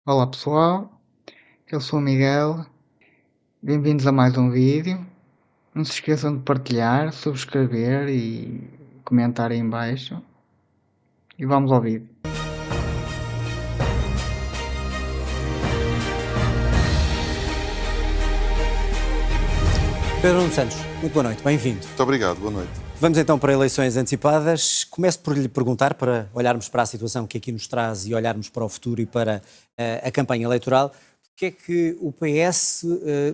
Olá pessoal, eu sou o Miguel, bem-vindos a mais um vídeo. Não se esqueçam de partilhar, subscrever e comentar aí em baixo. E vamos ao vídeo. Pedro Nuno Santos, muito boa noite, bem-vindo. Muito obrigado, boa noite. Vamos então para eleições antecipadas. Começo por lhe perguntar, para olharmos para a situação que aqui nos traz e olharmos para o futuro e para a campanha eleitoral, porque é que o PS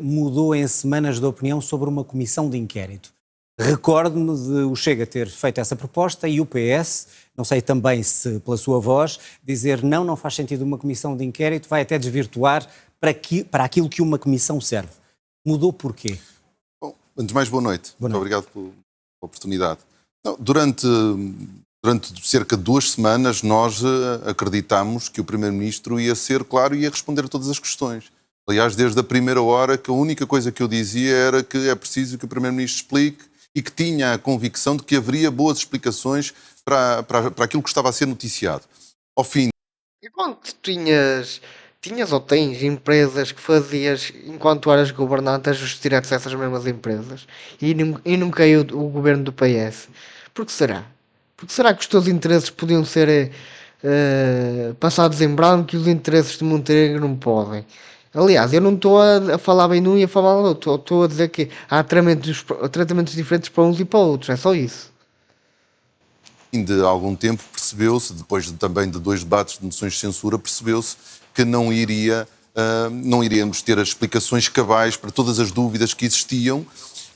mudou em semanas de opinião sobre uma comissão de inquérito? Recordo-me de o Chega ter feito essa proposta e o PS, não sei também se pela sua voz, dizer não faz sentido uma comissão de inquérito, vai até desvirtuar para aquilo que uma comissão serve. Mudou porquê? Bom, antes de mais, boa noite. Boa Muito noite. obrigado pela oportunidade. Não, durante cerca de 2 semanas, nós acreditámos que o Primeiro-Ministro ia ser claro e ia responder a todas as questões. Aliás, desde a primeira hora, que a única coisa que eu dizia era que é preciso que o Primeiro-Ministro explique e que tinha a convicção de que haveria boas explicações para aquilo que estava a ser noticiado. Ao fim. E quando tinhas ou tens empresas que fazias enquanto eras governante ajustes diretos a essas mesmas empresas e não caiu o governo do PS? Por que será? Porque será que os teus interesses podiam ser passados em branco e os interesses de Montenegro não podem? Aliás, eu não estou a falar bem de um e a falar do outro. Estou a dizer que há tratamentos diferentes para uns e para outros. É só isso. De algum tempo percebeu-se, depois também de 2 debates de moções de censura, percebeu-se que não iríamos ter as explicações cabais para todas as dúvidas que existiam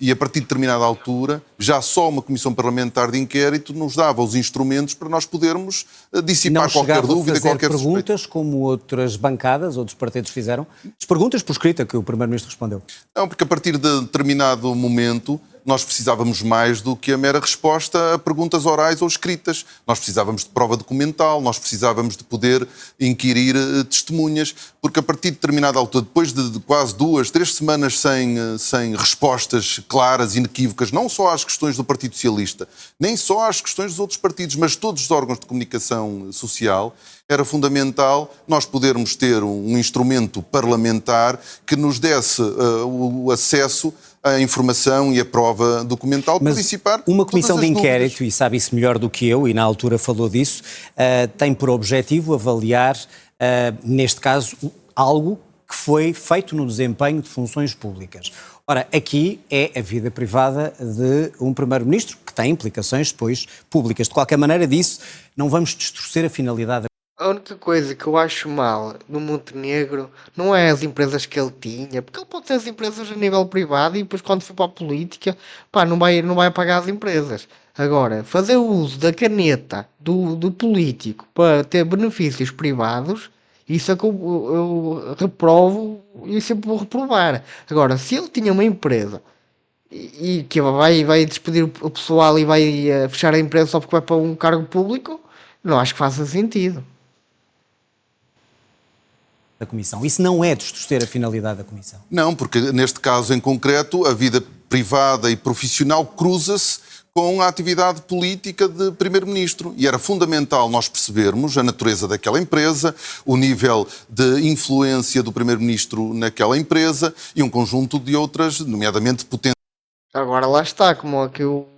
e a partir de determinada altura já só uma comissão parlamentar de inquérito nos dava os instrumentos para nós podermos dissipar qualquer dúvida, qualquer suspeita. Perguntas como outras bancadas, outros partidos fizeram, as perguntas por escrita que o Primeiro-Ministro respondeu. Não, porque a partir de determinado momento nós precisávamos mais do que a mera resposta a perguntas orais ou escritas. Nós precisávamos de prova documental, nós precisávamos de poder inquirir testemunhas, porque a partir de determinada altura, depois de quase 2, 3 semanas sem respostas claras, inequívocas, não só às questões do Partido Socialista, nem só às questões dos outros partidos, mas todos os órgãos de comunicação social, era fundamental nós podermos ter um instrumento parlamentar que nos desse o acesso à informação e à prova documental para dissipar uma comissão de inquérito, dúvidas. e sabe isso melhor do que eu, e na altura falou disso, tem por objetivo avaliar, neste caso, algo que foi feito no desempenho de funções públicas. Ora, aqui é a vida privada de um Primeiro-Ministro, que tem implicações depois públicas. De qualquer maneira, disso não vamos distorcer a finalidade. A única coisa que eu acho mal no Montenegro não é as empresas que ele tinha, porque ele pode ter as empresas a nível privado e depois quando for para a política, pá, não vai pagar as empresas. Agora, fazer o uso da caneta do político para ter benefícios privados, isso é que eu reprovo e sempre vou reprovar. Agora, se ele tinha uma empresa e que vai despedir o pessoal e vai fechar a empresa só porque vai para um cargo público, não acho que faça sentido. Da Comissão. Isso não é distorcer a finalidade da Comissão. Não, porque neste caso em concreto a vida privada e profissional cruza-se com a atividade política de Primeiro-Ministro e era fundamental nós percebermos a natureza daquela empresa, o nível de influência do Primeiro-Ministro naquela empresa e um conjunto de outras, nomeadamente potências. Agora lá está, como aqui o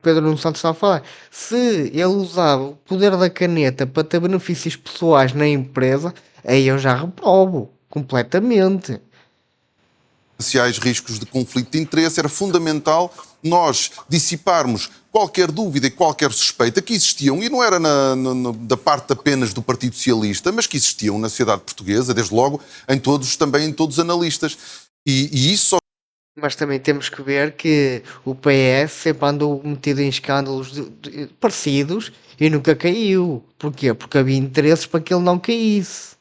Pedro Nuno Santos está a falar. Se ele usava o poder da caneta para ter benefícios pessoais na empresa, aí eu já reprovo completamente. Potenciais riscos de conflito de interesse, era fundamental nós dissiparmos qualquer dúvida e qualquer suspeita que existiam, e não era da parte apenas do Partido Socialista, mas que existiam na sociedade portuguesa, desde logo, também em todos os analistas. E isso só. Mas também temos que ver que o PS sempre andou metido em escândalos parecidos e nunca caiu. Porquê? Porque havia interesses para que ele não caísse.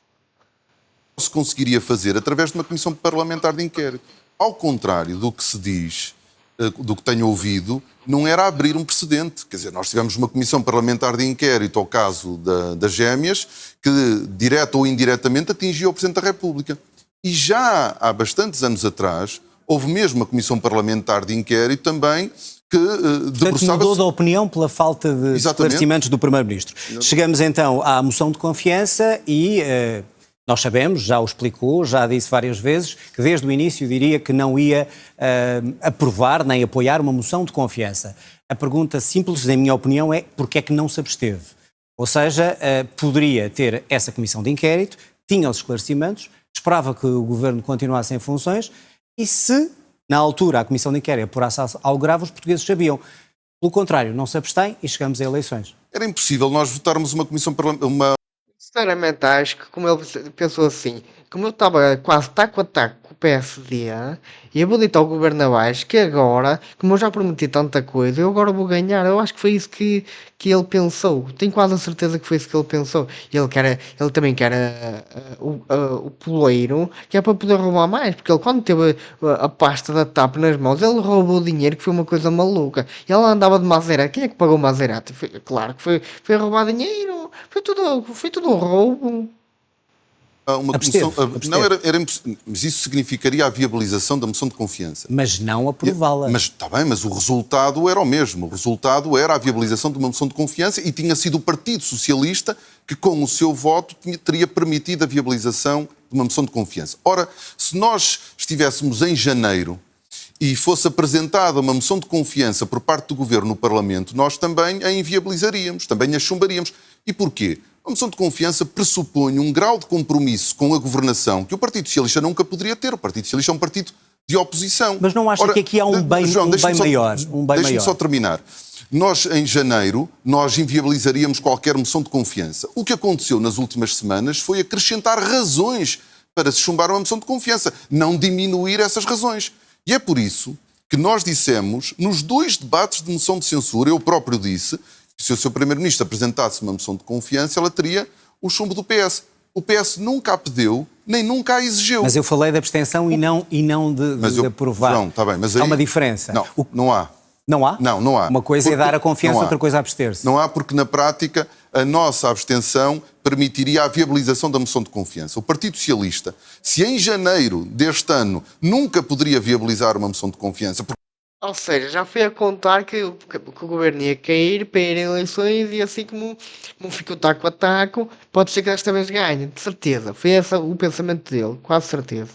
Se conseguiria fazer através de uma comissão parlamentar de inquérito. Ao contrário do que se diz, do que tenho ouvido, não era abrir um precedente. Quer dizer, nós tivemos uma comissão parlamentar de inquérito ao caso das gêmeas, que, direta ou indiretamente, atingiu o Presidente da República. E já há bastantes anos atrás, houve mesmo uma comissão parlamentar de inquérito também que Portanto, debruçava-se... mudou de opinião pela falta de Exatamente. esclarecimentos do Primeiro-Ministro. Chegamos então à moção de confiança e nós sabemos, já o explicou, já disse várias vezes, que desde o início diria que não ia aprovar nem apoiar uma moção de confiança. A pergunta simples, na minha opinião, é porque é que não se absteve? Ou seja, poderia ter essa comissão de inquérito, tinha os esclarecimentos, esperava que o Governo continuasse em funções e se, na altura, a comissão de inquérito apurasse algo grave, os portugueses sabiam. Pelo contrário, não se abstém e chegamos a eleições. Era impossível nós votarmos uma comissão Sinceramente, acho que como ele pensou assim, como eu estava quase taco a taco com o PSD, e eu vou deitar o governo abaixo, que agora, como eu já prometi tanta coisa, eu agora vou ganhar. Eu acho que foi isso que ele pensou. Tenho quase a certeza que foi isso que ele pensou. Ele também quer o poleiro, que é para poder roubar mais, porque ele quando teve a pasta da TAP nas mãos, ele roubou dinheiro, que foi uma coisa maluca. Ele andava de Maserati. Quem é que pagou o Maserati? Claro que foi roubar dinheiro. Foi tudo um roubo. uma Absteve, comissão... absteve. Não, mas isso significaria a viabilização da moção de confiança. Mas não aprová-la. Mas está bem, mas o resultado era o mesmo. O resultado era a viabilização de uma moção de confiança e tinha sido o Partido Socialista que, com o seu voto, teria permitido a viabilização de uma moção de confiança. Ora, se nós estivéssemos em janeiro e fosse apresentada uma moção de confiança por parte do Governo no Parlamento, nós também a inviabilizaríamos, também a chumbaríamos. E porquê? A moção de confiança pressupõe um grau de compromisso com a governação que o Partido Socialista nunca poderia ter. O Partido Socialista é um partido de oposição. Mas não acha que aqui há um bem, João, deixa-me maior? Deixe-me só terminar. Nós, em janeiro, nós inviabilizaríamos qualquer moção de confiança. O que aconteceu nas últimas semanas foi acrescentar razões para se chumbar uma moção de confiança, não diminuir essas razões. E é por isso que nós dissemos, nos 2 debates de moção de censura, eu próprio disse, que se o seu Primeiro-Ministro apresentasse uma moção de confiança, ela teria o chumbo do PS. O PS nunca a pediu, nem nunca a exigiu. Mas eu falei de abstenção e não de aprovar. Não, está bem, mas há aí... uma diferença. Não, não há. Não há? Não há. Uma coisa é dar a confiança, outra coisa é abster-se. Não há porque, na prática, a nossa abstenção permitiria a viabilização da moção de confiança. O Partido Socialista, se em janeiro deste ano nunca poderia viabilizar uma moção de confiança... Ou seja, já foi a contar que o governo ia cair para ir a eleições e assim como ficou taco a taco, pode ser que desta vez ganhe, de certeza. Foi esse o pensamento dele, quase certeza.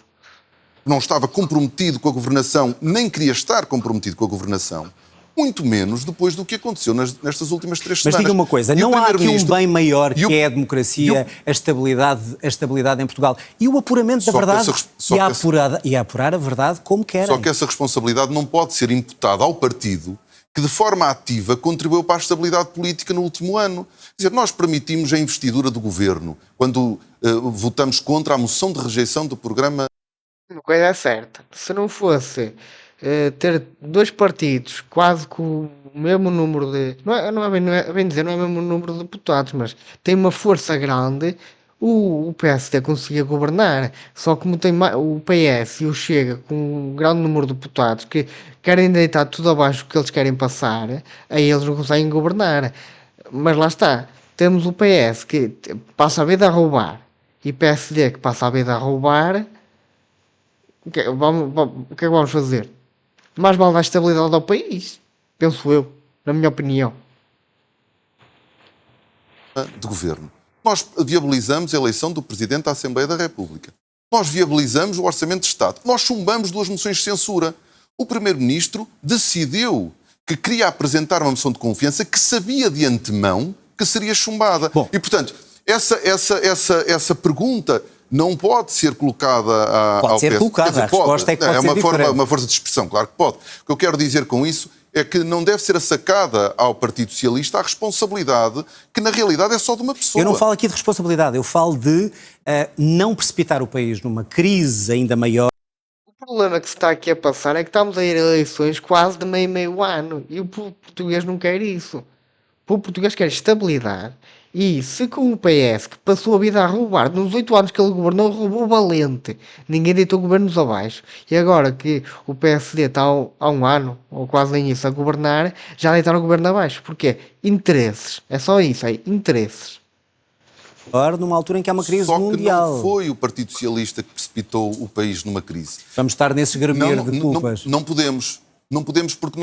Não estava comprometido com a governação, nem queria estar comprometido com a governação, muito menos depois do que aconteceu nestas últimas 3 semanas. Mas diga uma coisa, não há aqui um bem maior que é a democracia, a estabilidade em Portugal e o apuramento da verdade e apurar a verdade como querem. Só que essa responsabilidade não pode ser imputada ao partido que de forma ativa contribuiu para a estabilidade política no último ano. Quer dizer, nós permitimos a investidura do governo quando votamos contra a moção de rejeição do programa. Uma coisa é certa, se não fosse ter 2 partidos quase com o mesmo número de... Não é bem dizer, não é o mesmo número de deputados, mas tem uma força grande, o PSD conseguia governar. Só como tem o PS e o Chega com um grande número de deputados que querem deitar tudo abaixo que eles querem passar, aí eles não conseguem governar. Mas lá está, temos o PS que passa a vida a roubar e PSD que passa a vida a roubar. O que é que vamos fazer? Mais vale dar estabilidade ao país, penso eu, na minha opinião. De governo. Nós viabilizamos a eleição do Presidente da Assembleia da República. Nós viabilizamos o Orçamento de Estado. Nós chumbamos 2 moções de censura. O Primeiro-Ministro decidiu que queria apresentar uma moção de confiança que sabia de antemão que seria chumbada. Bom. E, portanto, essa pergunta não pode ser colocada ao Pode ser PS. colocada, Quer dizer, a resposta é que pode ser diferente. uma força de expressão, claro que pode. O que eu quero dizer com isso é que não deve ser assacada ao Partido Socialista a responsabilidade que, na realidade, é só de uma pessoa. Eu não falo aqui de responsabilidade, eu falo de não precipitar o país numa crise ainda maior. O problema que se está aqui a passar é que estamos a ir a eleições quase de meio ano e o povo português não quer isso. O povo português quer estabilidade. E se com o PS, que passou a vida a roubar, nos 8 anos que ele governou, roubou valente, ninguém deitou governos abaixo. E agora que o PSD está há um ano, ou quase nem isso, a governar, já deitaram o governo abaixo. Porquê? Interesses. É só isso, é interesses. Numa altura em que há uma crise Só que mundial. não foi o Partido Socialista que precipitou o país numa crise. Vamos estar nesse graveiro de culpas. Não podemos. Não podemos, porque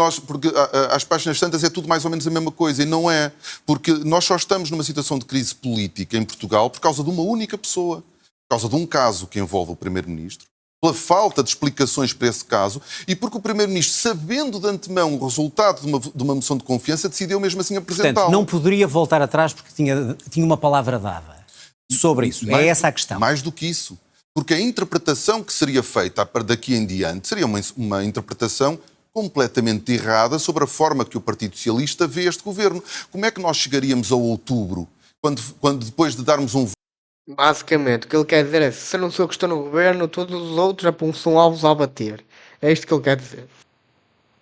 às páginas tantas é tudo mais ou menos a mesma coisa, e não é. Porque nós só estamos numa situação de crise política em Portugal por causa de uma única pessoa, por causa de um caso que envolve o Primeiro-Ministro, pela falta de explicações para esse caso, e porque o Primeiro-Ministro, sabendo de antemão o resultado de uma moção de confiança, decidiu mesmo assim apresentá-lo. Portanto, não poderia voltar atrás porque tinha uma palavra dada sobre isso. É essa a questão. Mais do que isso. Porque a interpretação que seria feita daqui em diante seria uma interpretação completamente errada sobre a forma que o Partido Socialista vê este governo. Como é que nós chegaríamos a outubro, quando depois de darmos um... Basicamente, o que ele quer dizer é: se eu não sou eu que estou no governo, todos os outros são alvos a bater. É isto que ele quer dizer.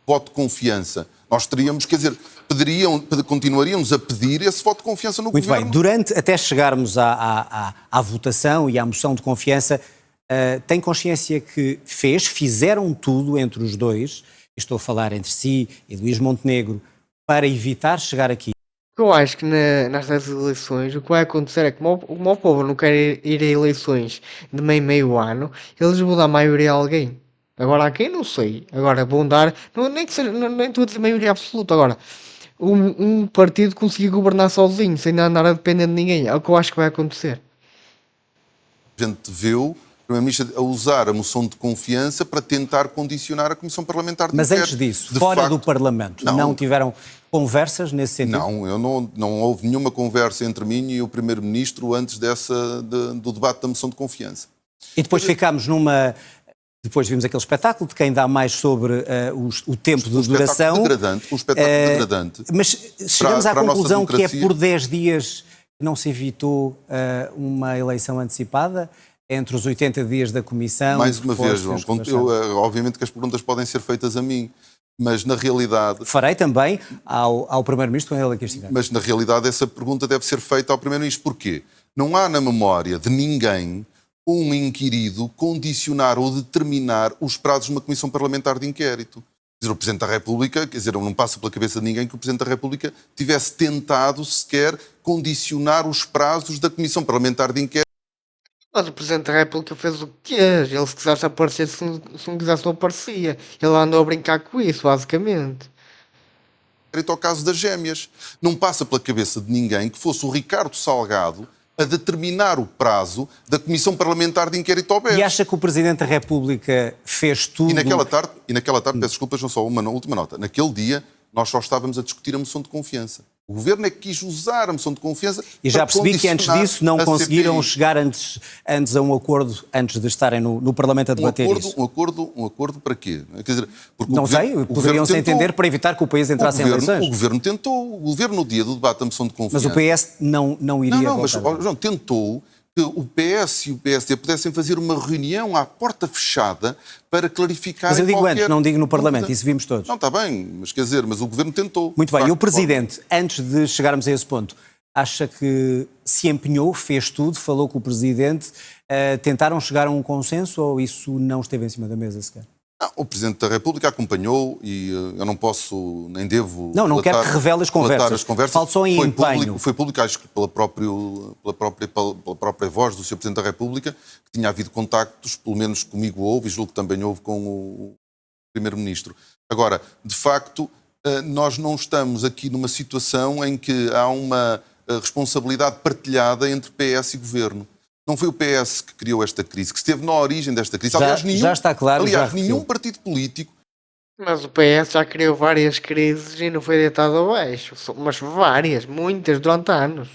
voto de confiança, nós teríamos, quer dizer, continuaríamos a pedir esse voto de confiança no Muito governo. bem, até chegarmos à votação e à moção de confiança, tem consciência que fizeram tudo entre os dois, estou a falar entre si e Luís Montenegro, para evitar chegar aqui? Eu acho que nestas eleições o que vai acontecer é que, como o povo não quer ir a eleições de meio ano, eles vão dar a maioria a alguém. Agora, a quem não sei. Agora, vão dar, não, nem que seja, nem estou a dizer maioria absoluta. Agora, um partido conseguir governar sozinho, sem andar a depender de ninguém. É o que eu acho que vai acontecer. A gente viu o Primeiro-Ministro a usar a moção de confiança para tentar condicionar a Comissão Parlamentar de Mas Inquérito. antes disso, De fora facto, do Parlamento, não tiveram conversas nesse sentido? não houve nenhuma conversa entre mim e o Primeiro-Ministro antes do debate da moção de confiança. E depois ficámos numa... Depois vimos aquele espetáculo de quem dá mais sobre o tempo de duração. Um espetáculo degradante. Mas chegamos à para a nossa conclusão que é democracia. por 10 dias que não se evitou uma eleição antecipada, entre os 80 dias da Comissão... Mais uma vez, João, João, obviamente que as perguntas podem ser feitas a mim, mas na realidade... farei também ao Primeiro-Ministro quando ele aqui estiver. Mas na realidade essa pergunta deve ser feita ao Primeiro-Ministro. Porquê? Não há na memória de ninguém um inquirido condicionar ou determinar os prazos de uma Comissão Parlamentar de Inquérito. Quer dizer, o Presidente da República, quer dizer, não passa pela cabeça de ninguém que o Presidente da República tivesse tentado sequer condicionar os prazos da Comissão Parlamentar de Inquérito. Mas o Presidente da República fez o que quis. Ele, se quisesse aparecer, se não quisesse, não aparecia. Ele andou a brincar com isso, basicamente. Ao caso das gêmeas. Não passa pela cabeça de ninguém que fosse o Ricardo Salgado a determinar o prazo da Comissão Parlamentar de Inquérito ao BES. E acha que o Presidente da República fez tudo... E naquela tarde, peço desculpas, não só uma última nota. Naquele dia, nós só estávamos a discutir a moção de confiança. O Governo é que quis usar a moção de confiança. E já percebi que antes disso não conseguiram CPI. chegar antes a um acordo, antes de estarem no Parlamento a debater isso. Um acordo para quê? Quer dizer, porque Não sei, poderiam-se entender para evitar que o país entrasse em eleições. O Governo tentou. O Governo, no dia do debate da moção de confiança... Mas o PS não iria mas votar. João, tentou que o PS e o PSD pudessem fazer uma reunião à porta fechada para clarificar... Mas eu digo antes, não digo no Parlamento, isso vimos todos. Não, está bem, mas quer dizer, mas o Governo tentou. Muito bem, e o Presidente, antes de chegarmos a esse ponto, acha que se empenhou, fez tudo, falou com o Presidente, tentaram chegar a um consenso ou isso não esteve em cima da mesa sequer? Não, o Presidente da República acompanhou e eu não posso, nem devo... Não quero que revele as conversas. Falo só em empenho. Foi público, acho que pela própria voz do Sr. Presidente da República, que tinha havido contactos, pelo menos comigo houve, e julgo que também houve com o Primeiro-Ministro. Agora, de facto, nós não estamos aqui numa situação em que há uma responsabilidade partilhada entre PS e Governo. Não foi o PS que criou esta crise, que esteve na origem desta crise. Já está claro. Nenhum partido político... Mas o PS já criou várias crises e não foi deitado abaixo. Mas várias, muitas, durante anos.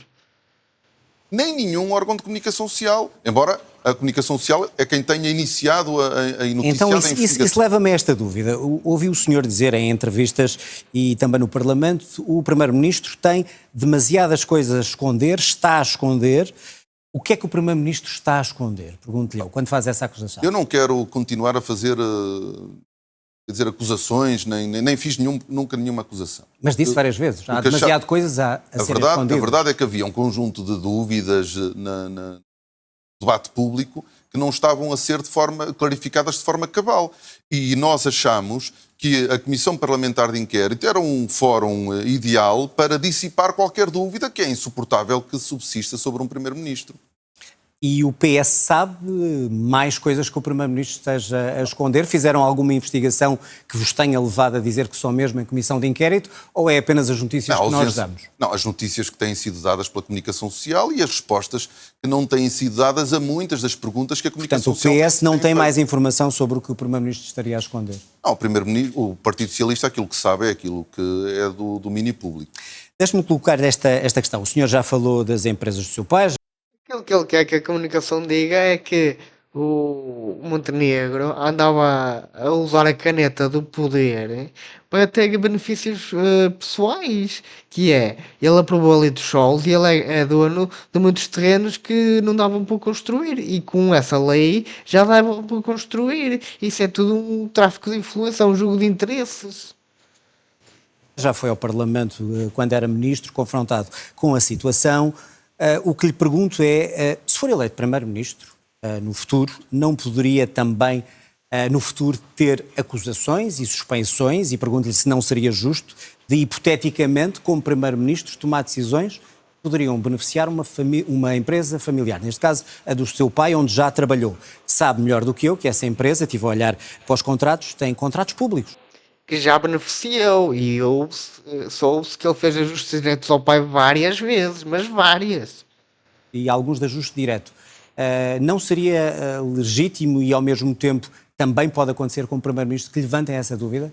Nem nenhum órgão de comunicação social, embora a comunicação social é quem tenha iniciado a Então a investigação. isso leva-me a esta dúvida. Ouvi o senhor dizer em entrevistas e também no Parlamento, o Primeiro-Ministro tem demasiadas coisas a esconder, está a esconder. O que é que o Primeiro-Ministro está a esconder? Pergunto-lhe eu, quando faz essa acusação. Eu não quero continuar a fazer acusações, nem fiz nunca nenhuma acusação. Mas disse várias vezes, há demasiado coisas a serem escondidas. A verdade é que havia um conjunto de dúvidas no debate público que não estavam a ser clarificadas de forma cabal. E nós achamos que a Comissão Parlamentar de Inquérito era um fórum ideal para dissipar qualquer dúvida que é insuportável que subsista sobre um Primeiro-Ministro. E o PS sabe mais coisas que o Primeiro-Ministro esteja a esconder? Fizeram alguma investigação que vos tenha levado a dizer que só mesmo em comissão de inquérito, ou é apenas as notícias que nós damos? Não, as notícias que têm sido dadas pela comunicação social e as respostas que não têm sido dadas a muitas das perguntas que a comunicação social... Portanto, o PS não tem mais informação sobre o que o Primeiro-Ministro estaria a esconder? Não, o Partido Socialista aquilo que sabe é aquilo que é do domínio público. Deixe-me colocar esta questão. O senhor já falou das empresas do seu pai. Aquilo que ele quer que a comunicação diga é que o Montenegro andava a usar a caneta do poder para ter benefícios pessoais, que é, ele aprovou ali dos solos e ele é dono de muitos terrenos que não davam para construir, e com essa lei já davam para construir. Isso é tudo um tráfico de influência, um jogo de interesses. Já foi ao Parlamento quando era ministro, confrontado com a situação. O que lhe pergunto é, se for eleito Primeiro-Ministro no futuro, não poderia também no futuro ter acusações e suspeições, e pergunto-lhe se não seria justo de, hipoteticamente, como Primeiro-Ministro, tomar decisões que poderiam beneficiar uma empresa familiar, neste caso a do seu pai, onde já trabalhou. Sabe melhor do que eu que essa empresa, estive a olhar para os contratos, tem contratos públicos. Que já beneficiou, e soube-se que ele fez ajustes diretos ao pai várias vezes, mas várias. E alguns de ajuste direto. Não seria legítimo e, ao mesmo tempo, também pode acontecer com o Primeiro-Ministro que levantem essa dúvida?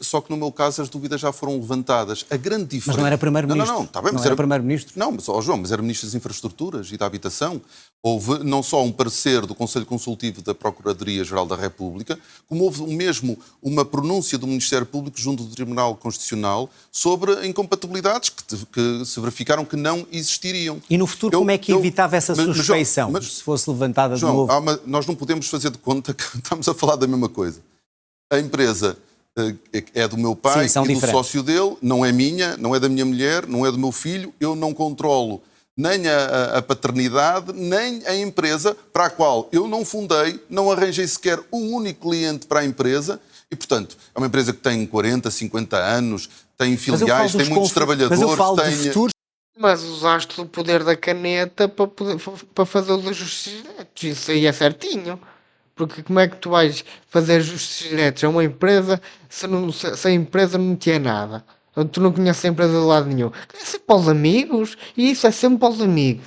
Só que no meu caso as dúvidas já foram levantadas. A grande diferença... Mas não era Primeiro-Ministro. Não, está bem, não mas era Primeiro-Ministro. Não, mas, João, mas era Ministro das Infraestruturas e da Habitação. Houve não só um parecer do Conselho Consultivo da Procuradoria-Geral da República, como houve mesmo uma pronúncia do Ministério Público junto do Tribunal Constitucional sobre incompatibilidades que se verificaram que não existiriam. E no futuro como é que evitava essa suspeição, se fosse levantada de novo? Nós não podemos fazer de conta que estamos a falar da mesma coisa. A empresa é do meu pai e do sócio dele, não é minha, não é da minha mulher, não é do meu filho, eu não controlo nem a paternidade, nem a empresa para a qual eu não fundei, não arranjei sequer um único cliente para a empresa e, portanto, é uma empresa que tem 40, 50 anos, tem filiais, tem muitos trabalhadores... Mas eu falo de futuro. Mas usaste o poder da caneta para fazer os ajustes diretos, isso aí é certinho. Porque como é que tu vais fazer ajustes diretos a uma empresa se a empresa não tinha nada? Tu não conheces a empresa de lado nenhum. É sempre para os amigos, e isso é sempre para os amigos.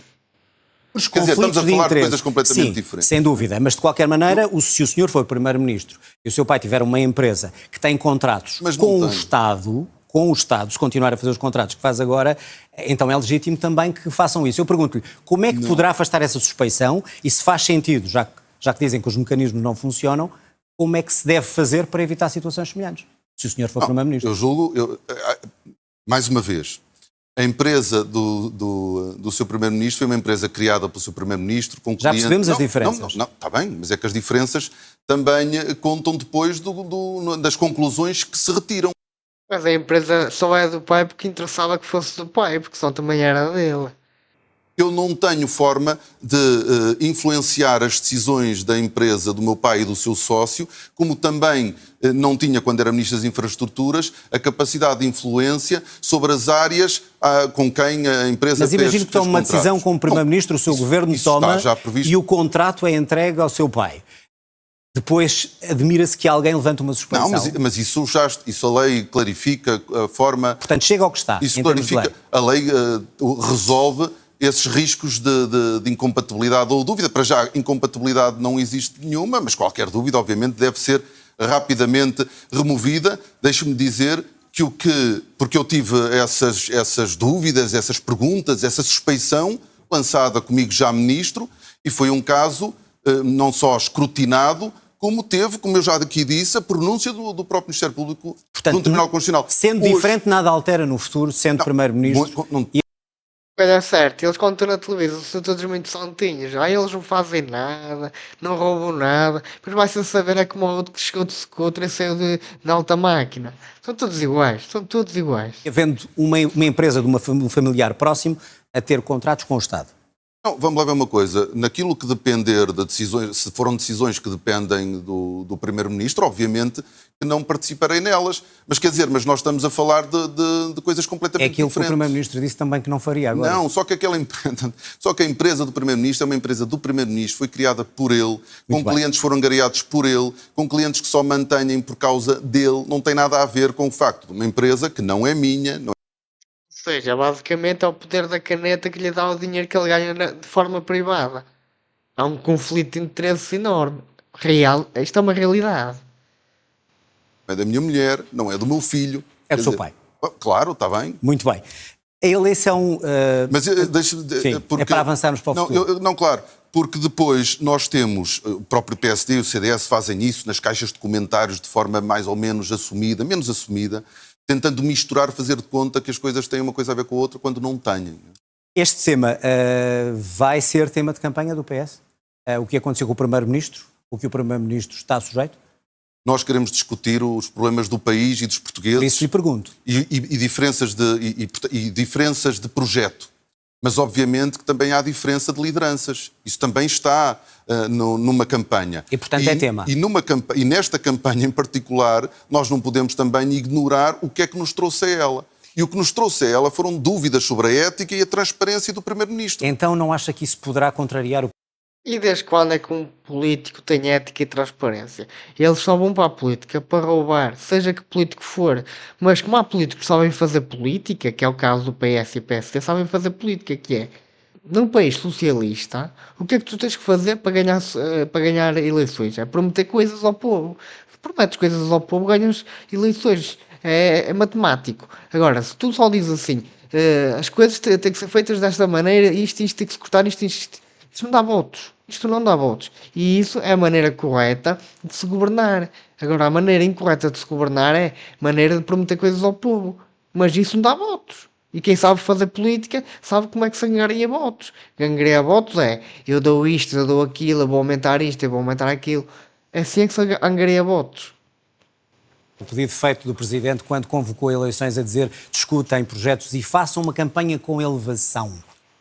Os Quer dizer, estamos a falar de coisas completamente diferentes. Sem dúvida, mas de qualquer maneira, se o senhor for Primeiro-Ministro e o seu pai tiver uma empresa que tem contratos com o Estado, se continuar a fazer os contratos que faz agora, então é legítimo também que façam isso. Eu pergunto-lhe, como é que poderá afastar essa suspeição e se faz sentido, já que dizem que os mecanismos não funcionam, como é que se deve fazer para evitar situações semelhantes? Se o senhor for Primeiro-Ministro. Eu julgo, mais uma vez, a empresa do seu Primeiro-Ministro foi uma empresa criada pelo seu Primeiro-Ministro com clientes... Já percebemos as diferenças. Não, está bem, mas é que as diferenças também contam depois das conclusões que se retiram. Mas a empresa só é do pai porque interessava que fosse do pai, porque senão também era dele. Eu não tenho forma de influenciar as decisões da empresa do meu pai e do seu sócio, como também não tinha, quando era Ministro das Infraestruturas, a capacidade de influência sobre as áreas com quem a empresa fez. Mas imagino que toma uma decisão como Primeiro-Ministro, o seu governo toma e o contrato é entregue ao seu pai. Depois admira-se que alguém levante uma suspeição. Não, mas isso a lei clarifica a forma... Portanto, chega ao que está. Isso clarifica, a lei resolve esses riscos de incompatibilidade ou dúvida. Para já, incompatibilidade não existe nenhuma, mas qualquer dúvida, obviamente, deve ser rapidamente removida. Deixe-me dizer porque eu tive essas dúvidas, essas perguntas, essa suspeição lançada comigo já ministro, e foi um caso não só escrutinado, como teve, como eu já aqui disse, a pronúncia do próprio Ministério Público no Tribunal Constitucional. Sendo diferente, nada altera no futuro, sendo Primeiro-Ministro... É certo, eles quando estão na televisão são todos muito santinhos, eles não fazem nada, não roubam nada, depois vai-se saber é como o outro que chegou de Scooter e saiu na alta máquina. São todos iguais, são todos iguais. Havendo uma empresa de um familiar próximo a ter contratos com o Estado. Não, vamos lá ver uma coisa. Naquilo que depender de decisões, se foram decisões que dependem do Primeiro-Ministro, obviamente que não participarei nelas. Mas quer dizer, mas nós estamos a falar de coisas É completamente aquilo que o diferentes. Primeiro-Ministro disse também que não faria agora. Não, só que só que a empresa do Primeiro-Ministro é uma empresa do Primeiro-Ministro, foi criada por ele, com bem. clientes que foram angariados por ele, com clientes que só mantêm por causa dele, não tem nada a ver com o facto de uma empresa que não é minha, não Ou seja, basicamente é o poder da caneta que lhe dá o dinheiro que ele ganha de forma privada. Há um conflito de interesses enorme. Real, isto é uma realidade. é da minha mulher, não é do meu filho. É do Quer seu dizer, pai. Claro, está bem. Muito bem. A eleição... Mas deixa-me... Sim, é para avançarmos para o não, futuro. não, claro, porque depois nós temos, o próprio PSD e o CDS fazem isso nas caixas de comentários de forma mais ou menos assumida, menos assumida, tentando misturar, fazer de conta que as coisas têm uma coisa a ver com a outra quando não têm. Este tema vai ser tema de campanha do PS? O que aconteceu com o Primeiro-Ministro? O que o Primeiro-Ministro está sujeito? Nós queremos discutir os problemas do país e dos Por portugueses isso lhe pergunto. e diferenças de projeto. Mas, obviamente, que também há diferença de lideranças. Isso também está numa campanha. E, portanto, é tema. E nesta campanha, em particular, nós não podemos também ignorar o que é que nos trouxe a ela. E o que nos trouxe a ela foram dúvidas sobre a ética e a transparência do Primeiro-Ministro. Então não acha que isso poderá contrariar o... E desde quando é que um político tem ética e transparência? Eles só vão para a política para roubar, seja que político for. Mas como há políticos que sabem fazer política, que é o caso do PS e PSD, sabem fazer política, que é, num país socialista, o que é que tu tens que fazer para ganhar eleições? É prometer coisas ao povo. Se prometes coisas ao povo, ganhas eleições. É matemático. Agora, se tu só dizes assim, as coisas têm que ser feitas desta maneira, isto tem que se cortar, isto não dá votos. Isto não dá votos. E isso é a maneira correta de se governar. Agora, a maneira incorreta de se governar é a maneira de prometer coisas ao povo. Mas isso não dá votos. E quem sabe fazer política sabe como é que se angariaria votos. Angariar votos é eu dou isto, eu dou aquilo, eu vou aumentar isto, eu vou aumentar aquilo. É assim que se angaria votos. O pedido feito do Presidente quando convocou eleições a dizer discutem projetos e façam uma campanha com elevação.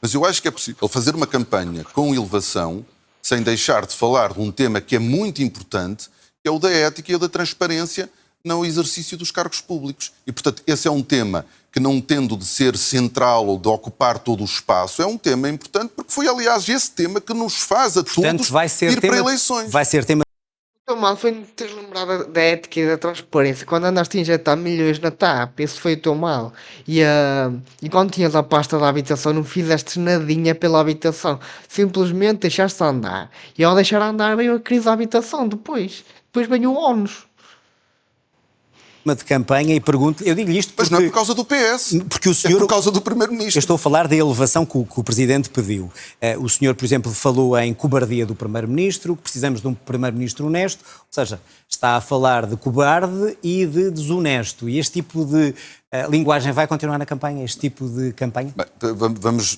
Mas eu acho que é possível fazer uma campanha com elevação, sem deixar de falar de um tema que é muito importante, que é o da ética e o da transparência no exercício dos cargos públicos. E, portanto, esse é um tema que, não tendo de ser central ou de ocupar todo o espaço, é um tema importante, porque foi, aliás, esse tema que nos faz a Portanto, todos vai ser ir tema, para eleições. vai ser tema. O mal foi não teres lembrado da ética e da transparência. Quando andaste a injetar milhões na TAP, esse foi o teu mal. E quando tinhas a pasta da habitação, não fizeste nadinha pela habitação. Simplesmente deixaste andar. E ao deixar andar veio a crise da habitação depois. Depois veio o ónus. De campanha e pergunto, eu digo-lhe isto Mas porque, não é por causa do PS, porque o senhor, é por causa do eu Primeiro-Ministro. estou a falar da elevação que o Presidente pediu. O senhor, por exemplo, falou em cobardia do Primeiro-Ministro, que precisamos de um Primeiro-Ministro honesto, ou seja, está a falar de cobarde e de desonesto. E este tipo de linguagem vai continuar na campanha, este tipo de campanha? Bem,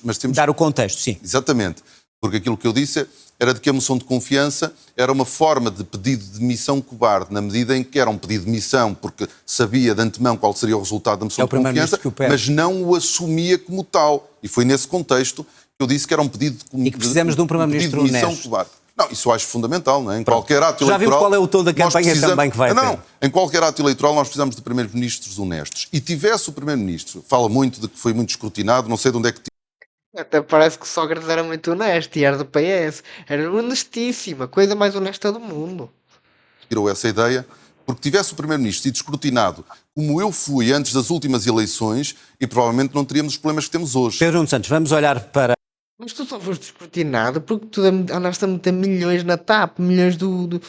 mas temos Dar o contexto, sim. Exatamente, porque aquilo que eu disse era de que a moção de confiança era uma forma de pedido de demissão cobarde, na medida em que era um pedido de demissão porque sabia de antemão qual seria o resultado da moção de confiança, mas não o assumia como tal. E foi nesse contexto que eu disse que era um pedido E que precisamos de um Primeiro-Ministro honesto. Cobarde. Não, isso eu acho fundamental, não é? Em qualquer ato Já eleitoral... vimos qual é o tom da campanha também que vai ter. Não, em qualquer ato eleitoral nós precisamos de Primeiros-Ministros honestos. E tivesse o Primeiro-Ministro, fala muito de que foi muito escrutinado, não sei de onde é que... Até parece que Sócrates era muito honesto e era do PS. Era honestíssima, coisa mais honesta do mundo. Tirou essa ideia, porque tivesse o Primeiro-Ministro sido escrutinado como eu fui antes das últimas eleições e provavelmente não teríamos os problemas que temos hoje. Pedro Nuno Santos, vamos olhar para... Mas tu só foste escrutinado porque tu andaste a meter milhões na TAP, milhões do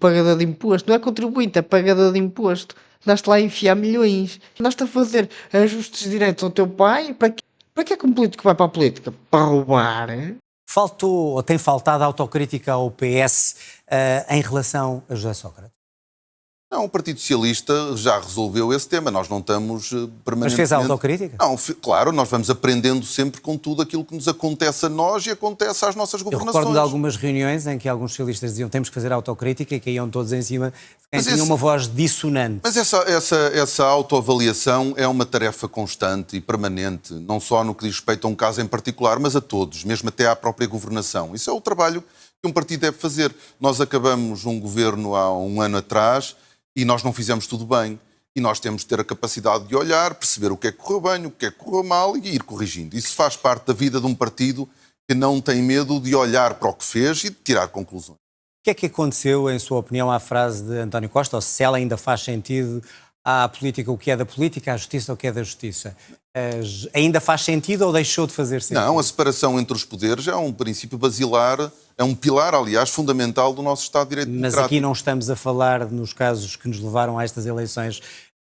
pagador de imposto. Não é contribuinte, é pagador de imposto. Andaste lá a enfiar milhões. Andaste a fazer ajustes diretos ao teu pai. Para que é que um político vai para a política? Para roubar? Faltou ou tem faltado autocrítica ao PS em relação a José Sócrates? Não, o Partido Socialista já resolveu esse tema. Nós não estamos permanentemente... Mas fez a autocrítica? Não, claro, nós vamos aprendendo sempre com tudo aquilo que nos acontece a nós e acontece às nossas Eu governações. recordo de algumas reuniões em que alguns socialistas diziam temos que fazer autocrítica e caíam todos em cima de quem tinha uma voz dissonante. Mas essa autoavaliação é uma tarefa constante e permanente, não só no que diz respeito a um caso em particular, mas a todos, mesmo até à própria governação. Isso é o trabalho que um partido deve fazer. Nós acabamos um governo há um ano atrás e nós não fizemos tudo bem. E nós temos de ter a capacidade de olhar, perceber o que é que correu bem, o que é que correu mal e ir corrigindo. Isso faz parte da vida de um partido que não tem medo de olhar para o que fez e de tirar conclusões. O que é que aconteceu, em sua opinião, à frase de António Costa, ou se ela ainda faz sentido à política o que é da política, à justiça o que é da justiça? Ainda faz sentido ou deixou de fazer sentido? Não, a separação entre os poderes é um princípio basilar, é um pilar, aliás, fundamental do nosso Estado de Direito Mas democrático. aqui não estamos a falar, nos casos que nos levaram a estas eleições,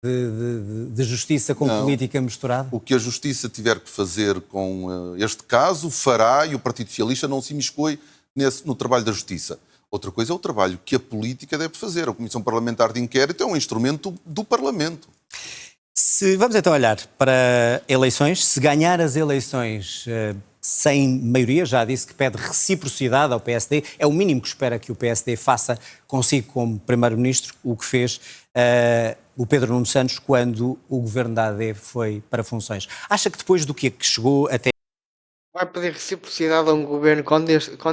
de justiça com política misturada? O que a Justiça tiver que fazer com este caso, fará, e o Partido Socialista não se imiscui no trabalho da Justiça. Outra coisa é o trabalho que a política deve fazer. A Comissão Parlamentar de Inquérito é um instrumento do Parlamento. Vamos então olhar para eleições. Se ganhar as eleições sem maioria, já disse que pede reciprocidade ao PSD, é o mínimo que espera que o PSD faça consigo como Primeiro-Ministro, o que fez o Pedro Nuno Santos quando o governo da AD foi para funções. Acha que depois do que chegou até... Vai pedir reciprocidade a um governo quando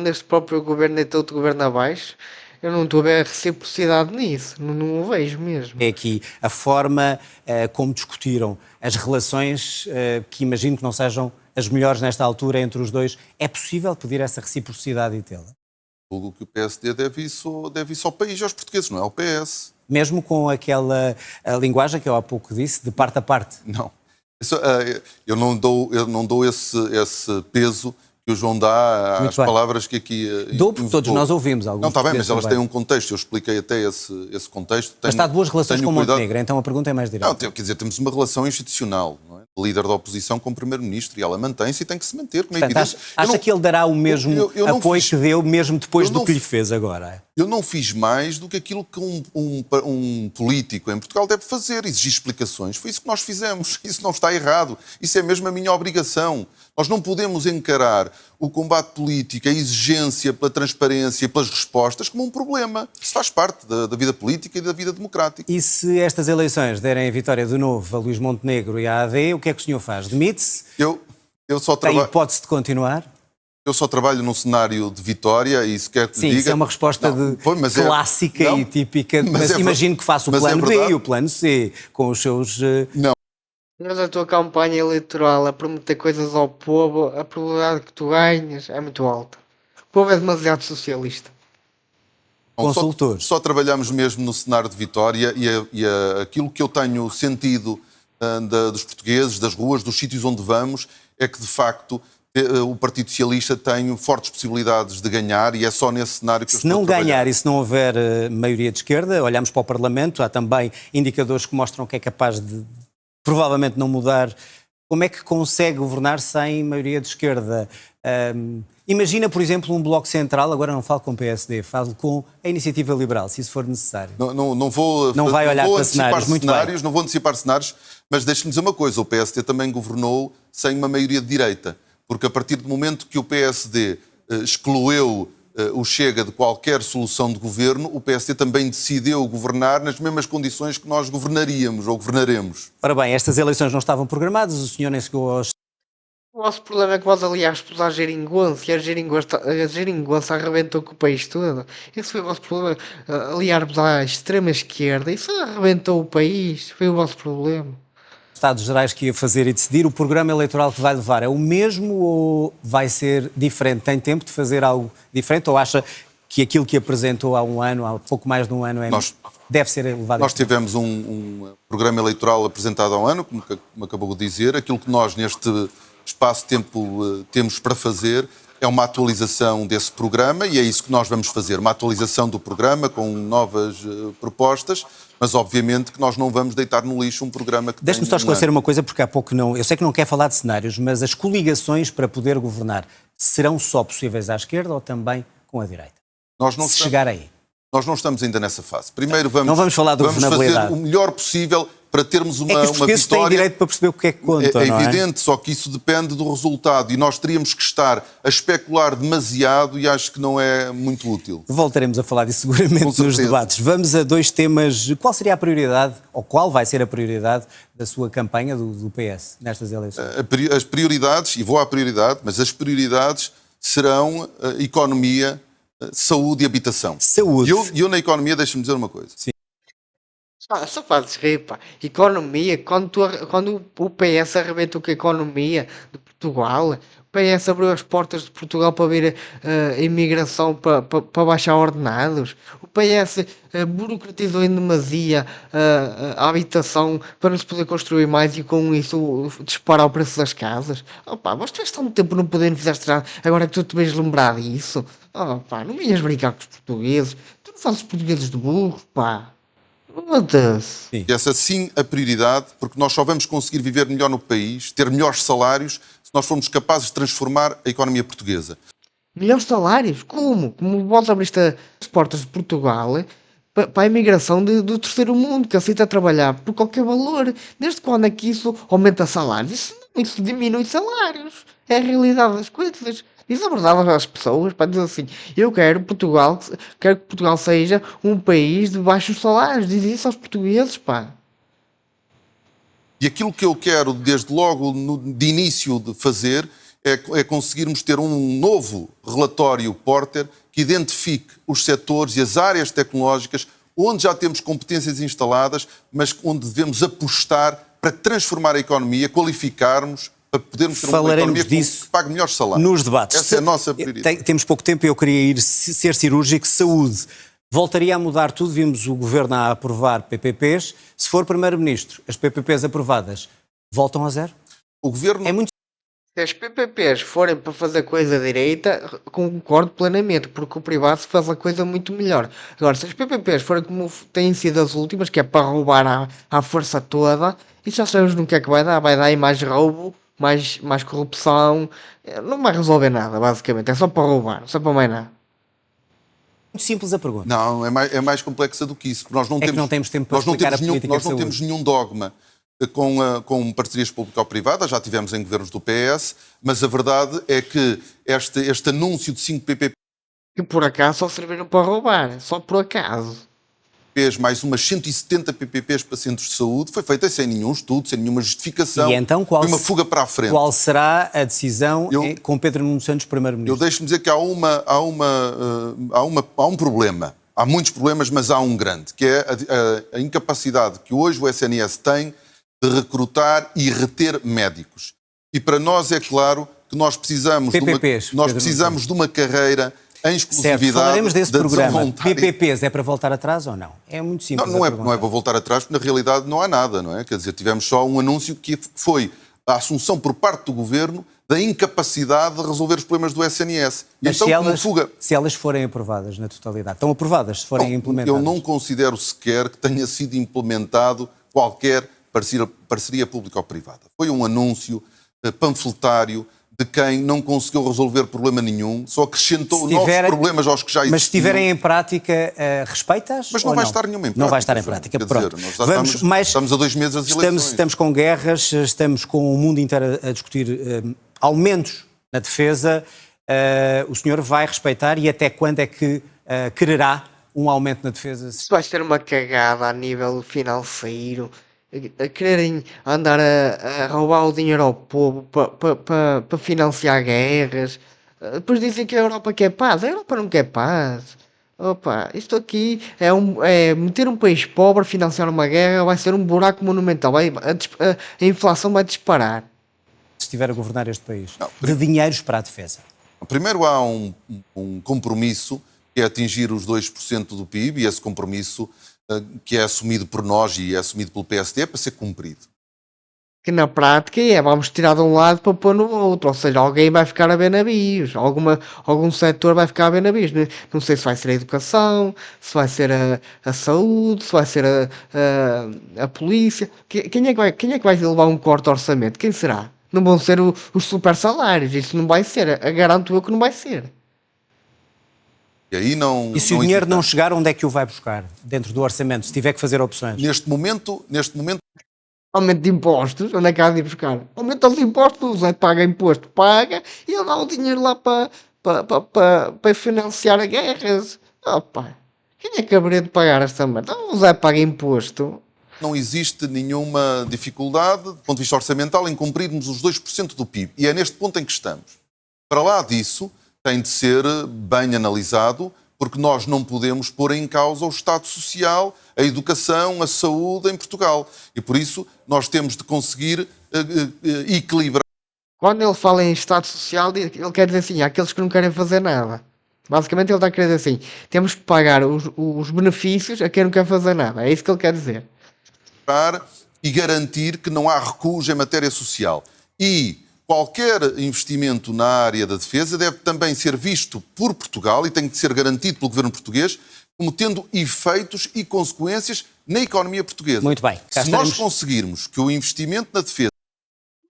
este próprio governo deita outro governo abaixo? Eu não estou a ver reciprocidade nisso, não o vejo mesmo. É aqui a forma como discutiram as relações, que imagino que não sejam as melhores nesta altura entre os dois. É possível pedir essa reciprocidade e tê-la? O que o PSD deve isso ao país e aos portugueses, não é ao PS. Mesmo com aquela linguagem que eu há pouco disse, de parte a parte? Não. Eu não dou esse peso que o João dá às palavras que aqui... Dou porque todos nós ouvimos alguns. Não, está bem, mas elas têm um contexto. Eu expliquei até esse contexto. Mas está de boas relações com Montenegro, então a pergunta é mais direta. Não, quer dizer, temos uma relação institucional, não é? Líder da oposição com o Primeiro-Ministro, e ela mantém-se e tem que se manter. Portanto, acha que ele dará o mesmo apoio que deu, mesmo depois do que lhe fez agora? Eu não fiz mais do que aquilo que um político em Portugal deve fazer, exigir explicações. Foi isso que nós fizemos. Isso não está errado. Isso é mesmo a minha obrigação. Nós não podemos encarar o combate político, a exigência pela transparência e pelas respostas como um problema. Isso faz parte da vida política e da vida democrática. E se estas eleições derem a vitória de novo a Luís Montenegro e à AD, o que é que o senhor faz? Demite-se? Eu só Tem hipótese de continuar? Eu só trabalho num cenário de vitória e isso quer que diga... Sim, isso é uma resposta clássica e típica, mas imagino que faça o plano B e o plano C, com os seus... Não. Mas a tua campanha eleitoral a prometer coisas ao povo, a probabilidade que tu ganhas é muito alta. O povo é demasiado socialista. Consultores. Só trabalhamos mesmo no cenário de vitória e aquilo que eu tenho sentido dos portugueses, das ruas, dos sítios onde vamos, é que de facto o Partido Socialista tem fortes possibilidades de ganhar e é só nesse cenário que eu estou a trabalhar. Se não ganhar e se não houver maioria de esquerda, olhamos para o Parlamento, há também indicadores que mostram que é capaz de provavelmente não mudar. Como é que consegue governar sem maioria de esquerda? Imagina, por exemplo, um Bloco Central, agora não falo com o PSD, falo com a Iniciativa Liberal, se isso for necessário. Não vou antecipar cenários, mas deixe-me dizer uma coisa, o PSD também governou sem uma maioria de direita, porque a partir do momento que o PSD excluiu o Chega de qualquer solução de governo, o PSD também decidiu governar nas mesmas condições que nós governaríamos ou governaremos. Ora bem, estas eleições não estavam programadas, o senhor nem chegou aos... O vosso problema é que vós aliás pus a geringonça e a geringonça arrebentou com o país todo. Esse foi o vosso problema. Aliar-vos à extrema esquerda, isso arrebentou o país, foi o vosso problema. Estados Gerais que ia fazer e decidir, o programa eleitoral que vai levar é o mesmo ou vai ser diferente? Tem tempo de fazer algo diferente ou acha que aquilo que apresentou há um ano, há pouco mais de um ano, deve ser levado? Nós tivemos um programa eleitoral apresentado há um ano, como acabou de dizer. Aquilo que nós neste espaço de tempo temos para fazer é uma atualização desse programa e é isso que nós vamos fazer, uma atualização do programa com novas propostas, mas obviamente que nós não vamos deitar no lixo um programa que Deixe-me só esclarecer uma coisa, porque há pouco não... Eu sei que não quer falar de cenários, mas as coligações para poder governar serão só possíveis à esquerda ou também com a direita? Nós não chegar aí. Nós não estamos ainda nessa fase. Primeiro Não vamos falar de vamos fazer governabilidade. o melhor possível para termos É que os uma portugueses têm vitória. direito para perceber o que é que conta, É não é? evidente, só que isso depende do resultado e nós teríamos que estar a especular demasiado e acho que não é muito útil. Voltaremos a falar disso seguramente nos certeza. debates. Vamos a 2 temas. Qual seria a prioridade, ou qual vai ser a prioridade da sua campanha do PS nestas eleições? As prioridades, e vou à prioridade, mas as prioridades serão economia, saúde e habitação. Saúde. E eu na economia, deixa-me dizer uma coisa. Só fazes rir, pá. Economia, quando o PS arrebentou com a economia de Portugal, o PS abriu as portas de Portugal para vir a imigração para baixar ordenados. O PS burocratizou em demasia a habitação para não se poder construir mais e com isso disparar o preço das casas. Oh, pá, mas tu estás há muito tempo no poder e não fizeste nada, agora é que tu te vens lembrar disso. Oh, pá, não vinhas brincar com os portugueses. Tu não fazes os portugueses de burro, pá. Foda-se. E essa sim a prioridade, porque nós só vamos conseguir viver melhor no país, ter melhores salários, se nós formos capazes de transformar a economia portuguesa. Melhores salários? Como? Como vós abriste as portas de Portugal para a imigração do terceiro mundo que aceita trabalhar por qualquer valor. Desde quando é que isso aumenta salários? Isso diminui salários. É a realidade das coisas. Diz a verdade às pessoas, para dizer assim, eu quero quero que Portugal seja um país de baixos salários. Diz isso aos portugueses, pá. E aquilo que eu quero, desde logo de início de fazer, é conseguirmos ter um novo relatório Porter que identifique os setores e as áreas tecnológicas onde já temos competências instaladas, mas onde devemos apostar para transformar a economia, qualificarmos, para podermos ter uma Falaremos economia disso que pague melhores salários. nos debates. Essa é a nossa prioridade. Temos pouco tempo e eu queria ir ser cirúrgico. Saúde. Voltaria a mudar tudo. Vimos o Governo a aprovar PPPs. Se for Primeiro-Ministro, as PPPs aprovadas voltam a zero? O Governo É muito Se as PPPs forem para fazer coisa direita, concordo plenamente, porque o privado faz a coisa muito melhor. Agora, se as PPPs forem como têm sido as últimas, que é para roubar à força toda, isso já sabemos no que é que vai dar. Vai dar aí mais roubo, mais corrupção. Não vai resolver nada, basicamente. É só para roubar, não só para mais nada. simples a pergunta. Não, é mais complexa do que isso. Nós não É que temos, não temos tempo para nós não explicar temos a nenhum, política nós de não saúde. temos nenhum dogma com parcerias público-privadas, já tivemos em governos do PS, mas a verdade é que este anúncio de 5 PPPs, Que por acaso só serviram para roubar, só por acaso. mais umas 170 PPPs para centros de saúde, foi feita sem nenhum estudo, sem nenhuma justificação, E então foi uma fuga para a frente. Qual será a decisão com Pedro Nuno Santos Eu Primeiro-Ministro? deixo-me dizer que há um problema. Há muitos problemas, mas há um grande, que é a incapacidade que hoje o SNS tem de recrutar e reter médicos. E para nós é claro que nós precisamos, PPPs, de uma carreira em exclusividade. Certo, falaremos desse da programa. desvoluntária. PPPs é para voltar atrás ou não? É muito simples. Não é para voltar atrás, porque na realidade não há nada, não é? Quer dizer, tivemos só um anúncio que foi a assunção por parte do Governo da incapacidade de resolver os problemas do SNS. E Mas então, se elas forem aprovadas na totalidade, estão aprovadas, se forem implementadas? eu não considero sequer que tenha sido implementado qualquer parceria público-privada. Foi um anúncio panfletário de quem não conseguiu resolver problema nenhum, só acrescentou novos problemas aos que já existiam. Mas se estiverem em prática, respeitas? Mas não vai estar nenhuma em prática. Não vai estar em prática, Quer pronto. dizer, nós estamos a 2 meses das eleições. Estamos com guerras, estamos com o mundo inteiro a discutir aumentos na defesa. O senhor vai respeitar e até quando é que quererá um aumento na defesa? Isso vai ser uma cagada a nível financeiro. A quererem andar a roubar o dinheiro ao povo para financiar guerras. Depois dizem que a Europa quer paz. A Europa não quer paz. Opa, isto aqui é meter um país pobre a financiar uma guerra, vai ser um buraco monumental. A inflação vai disparar. Se estiver a governar este país, de dinheiros para a defesa. Primeiro há um compromisso que é atingir os 2% do PIB e esse compromisso que é assumido por nós e é assumido pelo PSD para ser cumprido. Que na prática vamos tirar de um lado para pôr no outro, ou seja, alguém vai ficar a ver navios, algum setor vai ficar a ver navios. Não sei se vai ser a educação, se vai ser a saúde, se vai ser a polícia. Quem é que vai levar um corte de orçamento? Quem será? Não vão ser os super salários, isso não vai ser, garanto eu que não vai ser. E aí não. E se o dinheiro não chegar, onde é que o vai buscar? Dentro do orçamento, se tiver que fazer opções? Neste momento, Aumento de impostos, onde é que há de ir buscar? Aumenta os impostos, paga imposto, paga, e ele dá o dinheiro lá para financiar a guerras. Opa, quem é que haveria de pagar esta merda? O Zé paga imposto. não existe nenhuma dificuldade, do ponto de vista orçamental, em cumprirmos os 2% do PIB. E é neste ponto em que estamos. Para lá disso, tem de ser bem analisado, porque nós não podemos pôr em causa o Estado Social, a educação, a saúde em Portugal. E por isso nós temos de conseguir equilibrar. Quando ele fala em Estado Social, ele quer dizer assim, há aqueles que não querem fazer nada. Basicamente ele está a querer dizer assim, temos que pagar os benefícios a quem não quer fazer nada. É isso que ele quer dizer. E garantir que não há recuos em matéria social. E qualquer investimento na área da defesa deve também ser visto por Portugal e tem de ser garantido pelo governo português como tendo efeitos e consequências na economia portuguesa. Muito bem. Se nós conseguirmos que o investimento na defesa...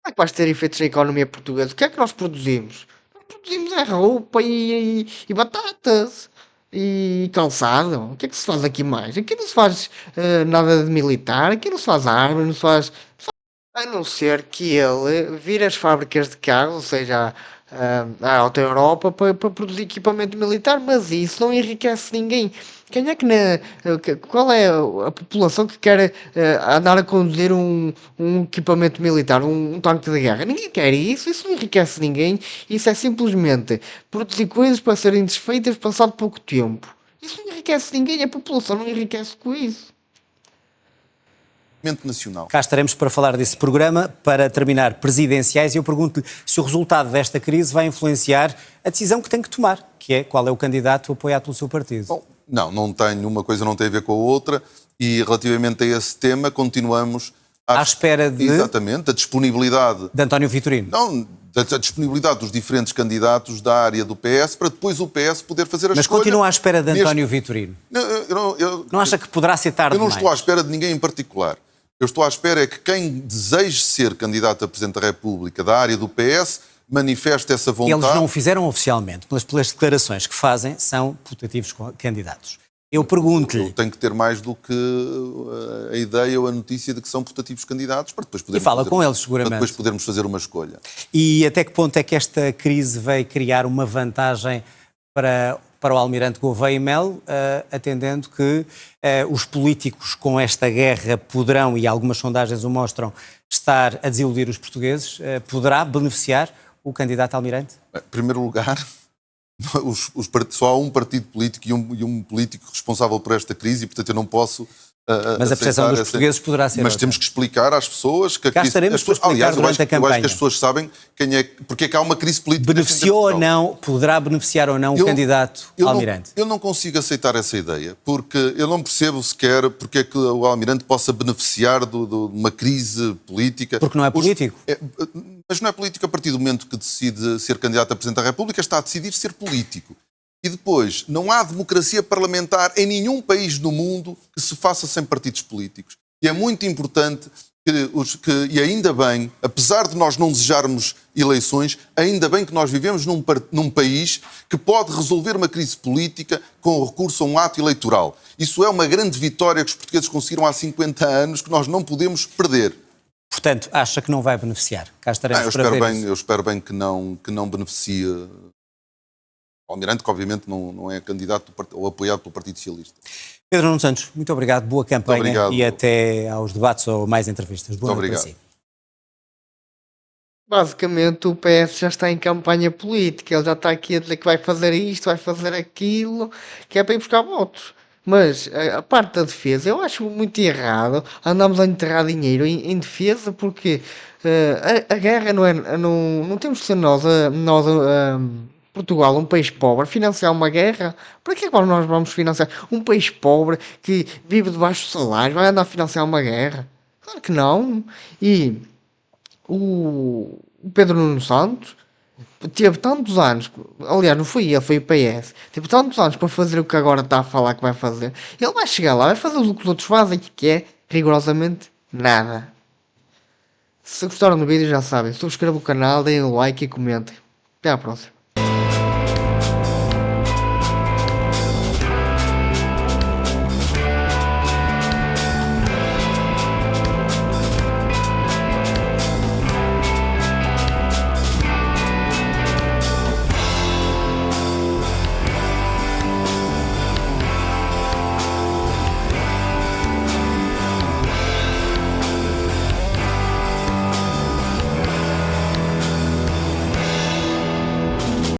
Como é que vais ter efeitos na economia portuguesa? O que é que nós produzimos? Nós produzimos é roupa e batatas e calçado. O que é que se faz aqui mais? Aqui não se faz nada de militar, aqui não se faz armas, não se faz... A não ser que ele vire as fábricas de carros, ou seja, a Auto Europa, para produzir equipamento militar, mas isso não enriquece ninguém. Quem é que qual é a população que quer andar a conduzir um equipamento militar, um tanque de guerra? Ninguém quer isso não enriquece ninguém. Isso é simplesmente produzir coisas para serem desfeitas passado pouco tempo. Isso não enriquece ninguém, a população não enriquece com isso. nacional. Cá estaremos para falar desse programa, para terminar presidenciais, e eu pergunto-lhe se o resultado desta crise vai influenciar a decisão que tem que tomar, que é qual é o candidato apoiado pelo seu partido. Bom, não tenho, uma coisa não tem a ver com a outra, e relativamente a esse tema continuamos à espera de... Exatamente, a disponibilidade... De António Vitorino. Não, a disponibilidade dos diferentes candidatos da área do PS para depois o PS poder fazer a escolha. Mas continua à espera de António Vitorino. Não acha que poderá ser tarde demais? Eu não estou à demais? espera de ninguém em particular. Eu estou à espera é que quem deseje ser candidato a Presidente da República da área do PS manifeste essa vontade. Eles não o fizeram oficialmente, mas pelas declarações que fazem, são putativos candidatos. Eu pergunto-lhe... Eu tenho que ter mais do que a ideia ou a notícia de que são putativos candidatos para depois podermos... E fala com eles, seguramente. Para depois podermos fazer uma escolha. E até que ponto é que esta crise veio criar uma vantagem para o Almirante Gouveia e Melo, atendendo que os políticos com esta guerra poderão, e algumas sondagens o mostram, estar a desiludir os portugueses? Poderá beneficiar o candidato Almirante? Em primeiro lugar, só há um partido político e um político responsável por esta crise e, portanto, eu não posso... Mas a percepção dos portugueses poderá ser Mas outra. temos que explicar às pessoas que a crise... Aliás, eu acho que as pessoas sabem porque é que há uma crise política. Beneficiou ou não, poderá beneficiar ou não o candidato Almirante? Eu não consigo aceitar essa ideia, porque eu não percebo sequer porque é que o Almirante possa beneficiar de uma crise política. Porque não é político? Mas não é político a partir do momento que decide ser candidato a Presidente da República, está a decidir ser político. E depois, não há democracia parlamentar em nenhum país do mundo que se faça sem partidos políticos. E é muito importante e ainda bem, apesar de nós não desejarmos eleições, ainda bem que nós vivemos num país que pode resolver uma crise política com o recurso a um ato eleitoral. Isso é uma grande vitória que os portugueses conseguiram há 50 anos, que nós não podemos perder. Portanto, acha que não vai beneficiar? Cá estaremos para ver isso. Eu espero bem que não beneficie... O Almirante, que obviamente não é candidato ou apoiado pelo Partido Socialista. Pedro Nuno Santos, muito obrigado, boa campanha e até aos debates ou mais entrevistas. Boa noite para si. Basicamente o PS já está em campanha política, ele já está aqui a dizer que vai fazer isto, vai fazer aquilo, que é para ir buscar votos. Mas a parte da defesa, eu acho muito errado andarmos a enterrar dinheiro em defesa, porque a guerra não temos de ser nós Portugal, um país pobre, financiar uma guerra? Para que agora nós vamos financiar um país pobre que vive debaixo do salário? Vai andar a financiar uma guerra? Claro que não. E o Pedro Nuno Santos teve tantos anos, aliás, não foi ele, foi o PS, teve tantos anos para fazer o que agora está a falar que vai fazer. Ele vai chegar lá, vai fazer o que os outros fazem, que é rigorosamente nada. Se gostaram do vídeo, já sabem, subscrevam o canal, deem um like e comentem. Até à próxima.